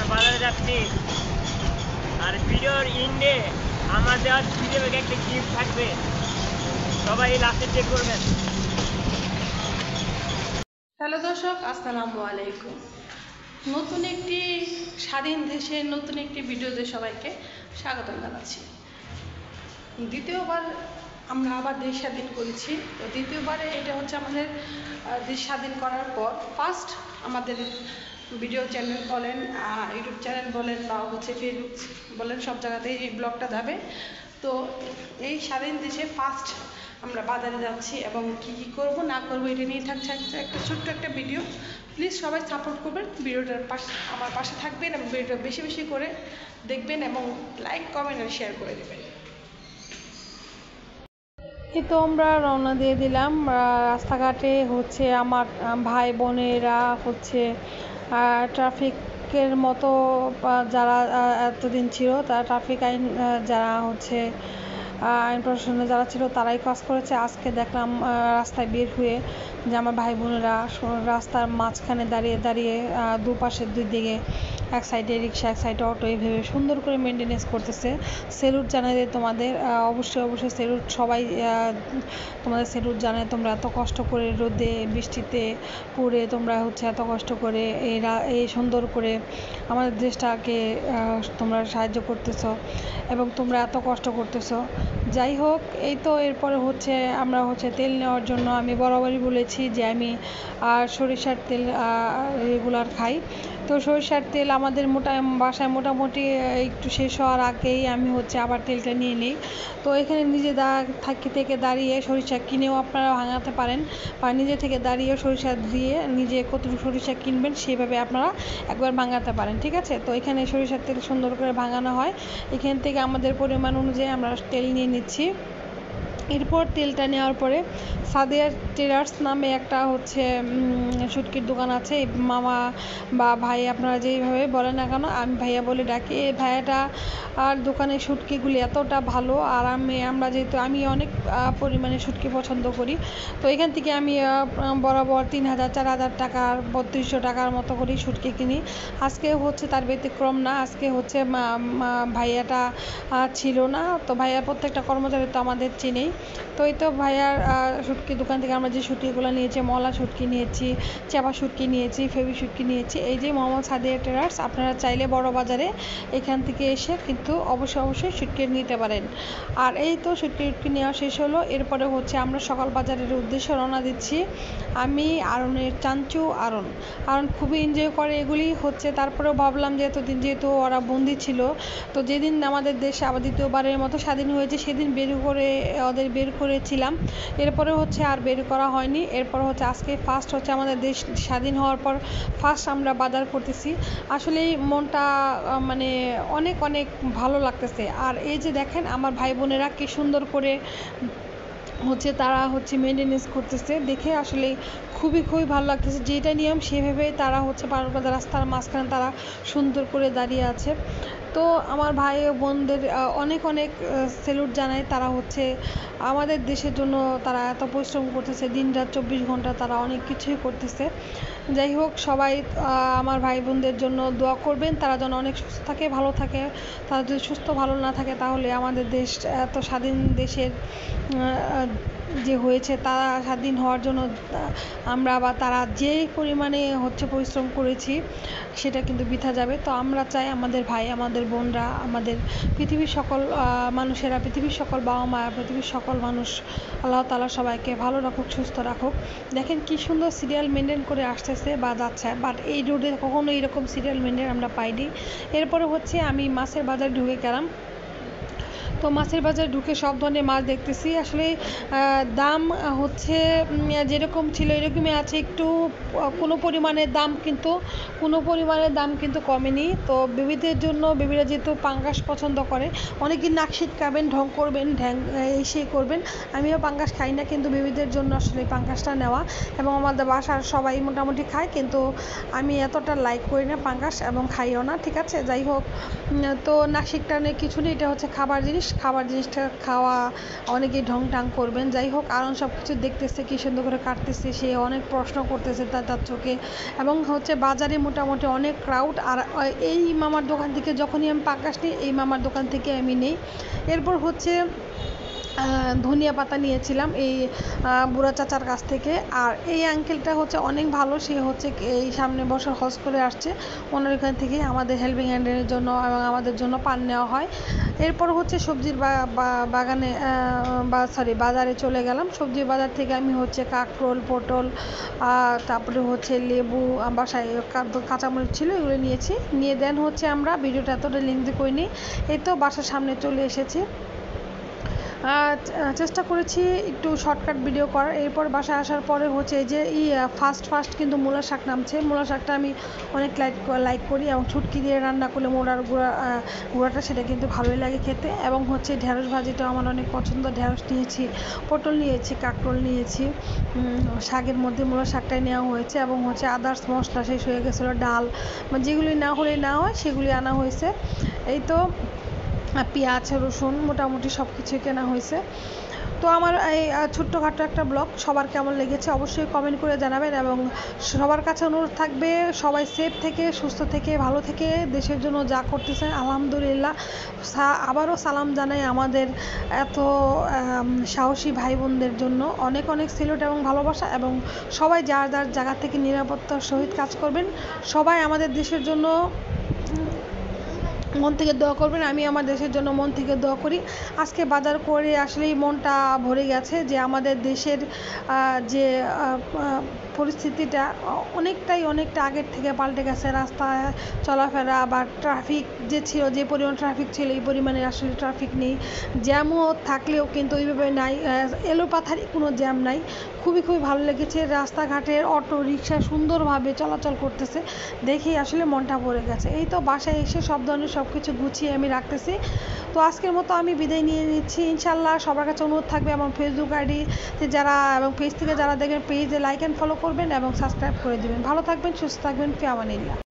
আমরা বাজারে যাচ্ছি। আর ভিডিওর ইন্ডে আমার দেওয়া ভিডিও একটা গিফট থাকবে, সবাই লাস্টে চেক করবেন। হ্যালো দর্শক, আসসালামু আলাইকুম। নতুন একটি স্বাধীন দেশের নতুন একটি ভিডিওতে সবাইকে স্বাগত জানাচ্ছি। দ্বিতীয়বার আমরা আবার দেশ স্বাধীন করেছি। তো দ্বিতীয়বারে এটা হচ্ছে আমাদের দেশ স্বাধীন করার পর ফার্স্ট আমাদের ভিডিও চ্যানেল বলেন, ইউটিউব চ্যানেল বলেন বা হচ্ছে ফেসবুক বলেন, সব জায়গাতেই এই ব্লগটা যাবে। তো এই স্বাধীন দেশে ফার্স্ট আমরা বাজারে যাচ্ছি এবং কি কি করব না করবো এটা নিয়ে থাকছে একটা ছোট্ট একটা ভিডিও। প্লিজ সবাই সাপোর্ট করবেন, ভিডিওটার আমার পাশে থাকবেন এবং ভিডিওটা বেশি বেশি করে দেখবেন এবং লাইক কমেন্ট আর শেয়ার করে দেবেন। এই তো আমরা রওনা দিয়ে দিলাম। রাস্তাঘাটে হচ্ছে আমার ভাই বোনেরা হচ্ছে ট্রাফিকের মতো যারা এতদিন ছিল, তারা ট্রাফিক আইন যারা হচ্ছে আইন প্রশাসনে যারা ছিল তারাই কাজ করেছে। আজকে দেখলাম রাস্তায় বের হয়ে যে আমার ভাই বোনেরা রাস্তার মাঝখানে দাঁড়িয়ে দাঁড়িয়ে দুপাশের দুই দিকে এক সাইডে রিক্সা এক সাইডে অটো এইভাবে সুন্দর করে মেনটেনেন্স করতেছে। সেলুট জানাই তোমাদের, অবশ্যই সেলুট। সবাই তোমাদের সেলুট জানাই, তোমরা এত কষ্ট করে রোদে বৃষ্টিতে পড়ে তোমরা হচ্ছে এত কষ্ট করে এই সুন্দর করে আমাদের দেশটাকে তোমরা সাহায্য করতেছো এবং তোমরা এত কষ্ট করতেছো। যাই হোক, এই তো এরপরে হচ্ছে আমরা হচ্ছে তেল নেওয়ার জন্য আমি বরাবরই বলেছি যে আমি সরিষার তেল রেগুলার খাই। তো সরিষার তেল আমাদের বাসায় মোটামুটি একটু শেষ হওয়ার আগেই আমি হচ্ছে আবার তেলটা নিয়ে নিই। তো এখানে নিজে থেকে দাঁড়িয়ে সরিষা কিনেও আপনারা ভাঙাতে পারেন বা নিজে থেকে দাঁড়িয়ে সরিষা দিয়ে নিজে কতটুকু সরিষা কিনবেন সেইভাবে আপনারা একবার ভাঙাতে পারেন, ঠিক আছে। তো এখানে সরিষার তেল সুন্দর করে ভাঙানো হয়। এখান থেকে আমাদের পরিমাণ অনুযায়ী আমরা তেল নিয়ে নিচ্ছি। এরপর তেলটা নেওয়ার পরে সাদিয়া ট্রেডার্স নামে একটা হচ্ছে শুটকির দোকান আছে। মামা বা ভাই আপনারা যেইভাবে বলেন না কেন, আমি ভাইয়া বলে ডাকি। এই ভাইয়াটা আর দোকানের শুটকিগুলি এতটা ভালো। আর আমরা যেহেতু আমি অনেক পরিমাণে শুটকি পছন্দ করি, তো এখান থেকে আমি বরাবর 3000 4000 টাকার 3200 টাকার মতো করেই শুটকি কিনি। আজকে হচ্ছে তার ব্যতিক্রম না। আজকে হচ্ছে ভাইয়াটা ছিল না। তো ভাইয়া প্রত্যেকটা কর্মচারী তো আমাদের চিনেই। তো এই তো ভাইয়ার শুটকির দোকান থেকে আমরা যে শুটকিগুলো নিয়েছি, মলা শুটকি নিয়েছি, চাপা শুটকি নিয়েছি, ফেবি শুটকি নিয়েছি। এই যে মোহাম্মদ সাদিয়া ট্রেডার্স, আপনারা চাইলে বড় বাজারে এখান থেকে এসে কিন্তু অবশ্যই শুটকি নিতে পারেন। আর এই তো শুটকি নেওয়া শেষ হলো। এরপরে হচ্ছে আমরা সকাল বাজারের উদ্দেশ্যে রওনা দিচ্ছি। আমি আরনের চাঞ্চু আরন খুবই এনজয় করে এগুলি হচ্ছে। তারপরেও ভাবলাম যে এতদিন যেহেতু ওরা বন্দি ছিল, তো যেদিন আমাদের দেশ আবার দ্বিতীয়বারের মতো স্বাধীন হয়েছে সেদিন ওদের বের করেছিলাম। এরপরে হচ্ছে আর বের করা হয়নি। এরপর হচ্ছে আজকে ফার্স্ট হচ্ছে আমাদের দেশ স্বাধীন হওয়ার পর ফার্স্ট আমরা বাজার করতেছি। আসলেই মনটা মানে অনেক ভালো লাগতেছে। আর এই যে দেখেন আমার ভাই বোনেরা কি সুন্দর করে হচ্ছে তারা হচ্ছে মেনটেনেন্স করতেছে, দেখে আসলে খুবই ভালো লাগতেছে। যেটা নিয়ম সেভাবেই তারা হচ্ছে পারবাজার রাস্তার মাঝখানে তারা সুন্দর করে দাঁড়িয়ে আছে। তো আমার ভাই ও বোনদের অনেক সেলুট জানাই। তারা হচ্ছে আমাদের দেশের জন্য তারা এত পরিশ্রম করতেছে, দিন রাত 24 ঘন্টা তারা অনেক কিছুই করতেছে। যাই হোক, সবাই আমার ভাই বোনদের জন্য দোয়া করবেন, তারা যেন অনেক সুস্থ থাকে, ভালো থাকে। তারা যদি সুস্থ ভালো না থাকে তাহলে আমাদের দেশ এত স্বাধীন দেশের যে হয়েছে, তারা স্বাধীন হওয়ার জন্য আমরা বা তারা যে পরিমাণে হচ্ছে পরিশ্রম করেছি সেটা কিন্তু বৃথা যাবে। তো আমরা চাই আমাদের ভাই আমাদের বোনরা, আমাদের পৃথিবীর সকল মানুষেরা, পৃথিবীর সকল বাবা মা, পৃথিবীর সকল মানুষ আল্লাহ তাআলা সবাইকে ভালো রাখুক, সুস্থ রাখুক। দেখেন কি সুন্দর সিরিয়াল মেনটেন করে আসতেছে বা যাচ্ছে, বাট এই রোডে কখনো এরকম সিরিয়াল মেনটেন আমরা পাইনি। এরপরে হচ্ছে আমি মাছের বাজারে ঢুকে গেলাম। তো মাছের বাজারে ঢুকে সব ধরনের মাছ দেখতেছি। আসলে দাম হচ্ছে যেরকম ছিল এরকমই আছে, একটু কোনো পরিমাণের দাম কিন্তু কমেনি। তো বেবিদের জন্য, বেবিরা যেহেতু পাঙ্গাস পছন্দ করে, অনেকেই নাক ছিটকাবেন, ঢং করবেন, সেই করবেন। আমিও পাঙ্গাস খাই না, কিন্তু বেবিদের জন্য আসলে পাঙ্গাসটা নেওয়া। এবং আমাদের বাসার সবাই মোটামুটি খায়, কিন্তু আমি এতটা লাইক করি না পাঙ্গাস এবং খাইও না, ঠিক আছে। যাই হোক, তো নাক ছিটকানোর কিছু নেই, এটা হচ্ছে খাবার জিনিস, খাবার জিনিসটা খাওয়া অনেকেই ঢং ঢাং করবেন। যাই হোক, আরন সব কিছু দেখতেছে, কি সুন্দর করে কাটতেছে, সে অনেক প্রশ্ন করতেছে তার চোখে। এবং হচ্ছে বাজারে মোটামুটি অনেক ক্রাউড। আর এই মামার দোকান থেকে যখনই আমি পাঙ্গাস নিই, এই মামার দোকান থেকে আমি নিই। এরপর হচ্ছে ধনিয়া পাতা নিয়েছিলাম এই বুড়া চাচার কাছ থেকে। আর এই আঙ্কেলটা হচ্ছে অনেক ভালো, সে হচ্ছে এই সামনে বছর হজ করে আসছে, ওনার এখান থেকে আমাদের হেল্পিং হ্যান্ডের জন্য এবং আমাদের জন্য পান নেওয়া হয়। এরপর হচ্ছে সবজির বাগানে বাজারে চলে গেলাম। সবজির বাজার থেকে আমি হচ্ছে কাঁকরোল, পটল, তারপরে হচ্ছে লেবু, বাসায় কাঁচামরিচ ছিল, এগুলো নিয়েছি। নিয়ে দেন হচ্ছে আমরা ভিডিওটা এতটা লেন্থি করিনি, এই তো বাসার সামনে চলে এসেছি। চেষ্টা করেছি একটু শর্টকাট ভিডিও করার। এরপর বাসায় আসার পরে হচ্ছে এই যে ফার্স্ট কিন্তু মূলা শাক নামছে। মূলা শাকটা আমি অনেক লাইক করি এবং ছুটকি দিয়ে রান্না করলে মোড়ার গুঁড়াটা সেটা কিন্তু ভালোই লাগে খেতে। এবং হচ্ছে ঢেঁড়স ভাজিটাও আমার অনেক পছন্দ। ঢেঁড়স নিয়েছি, পটল নিয়েছি, কাঁকরোল নিয়েছি। শাকের মধ্যে মূলা শাকটাই নেওয়া হয়েছে এবং হচ্ছে আদার্স মশলা শেষ হয়ে গেছিলো, ডাল যেগুলি না হলে না হয় সেগুলি আনা হয়েছে। এই তো পেঁয়াজ, রসুন মোটামুটি সব কিছুই কেনা হয়েছে। তো আমার এই ছোট্টখাটো একটা ব্লগ সবার কেমন লেগেছে অবশ্যই কমেন্ট করে জানাবেন। এবং সবার কাছে অনুরোধ থাকবে, সবাই সেফ থেকে, সুস্থ থেকে, ভালো থেকে দেশের জন্য যা করতেছেন আলহামদুলিল্লাহ। আবারও সালাম জানাই আমাদের এত সাহসী ভাই বোনদের জন্য। অনেক অনেক সেলুট এবং ভালোবাসা। এবং সবাই যার যার জায়গা থেকে নিরাপত্তার সহিত কাজ করবেন। সবাই আমাদের দেশের জন্য মন থেকে দোয়া করবেন। আমি আমার দেশের জন্য মন থেকে দোয়া করি। আজকে বাজার করে আসলেই মনটা ভরে গেছে যে আমাদের দেশের যে পরিস্থিতিটা অনেকটা আগের থেকে পাল্টে গেছে। রাস্তায় চলাফেরা বা ট্রাফিক যে পরিমাণ ট্রাফিক ছিল, এই পরিমাণে আসলে ট্রাফিক নেই। জ্যামও থাকলেও কিন্তু ওইভাবে নাই, এলোপাথারি কোনো জ্যাম নাই। খুবই ভালো লেগেছে। রাস্তাঘাটের অটো রিক্সা সুন্দরভাবে চলাচল করতেছে, দেখেই আসলে মনটা ভরে গেছে। এই তো বাসায় এসে সব ধরনের সব কিছু গুছিয়ে আমি রাখতেছি। তো আজকের মতো আমি বিদায় নিয়ে নিচ্ছি। ইনশাল্লাহ সবার কাছে অনুরোধ থাকবে আমার ফেসবুক আইডিতে যারা এবং পেজ থেকে যারা দেখবেন পেজে লাইক অ্যান্ড ফলো করবেন এবং সাবস্ক্রাইব করে দেবেন। ভালো থাকবেন, সুস্থ থাকবেন, ফি আমানিল্লাহ।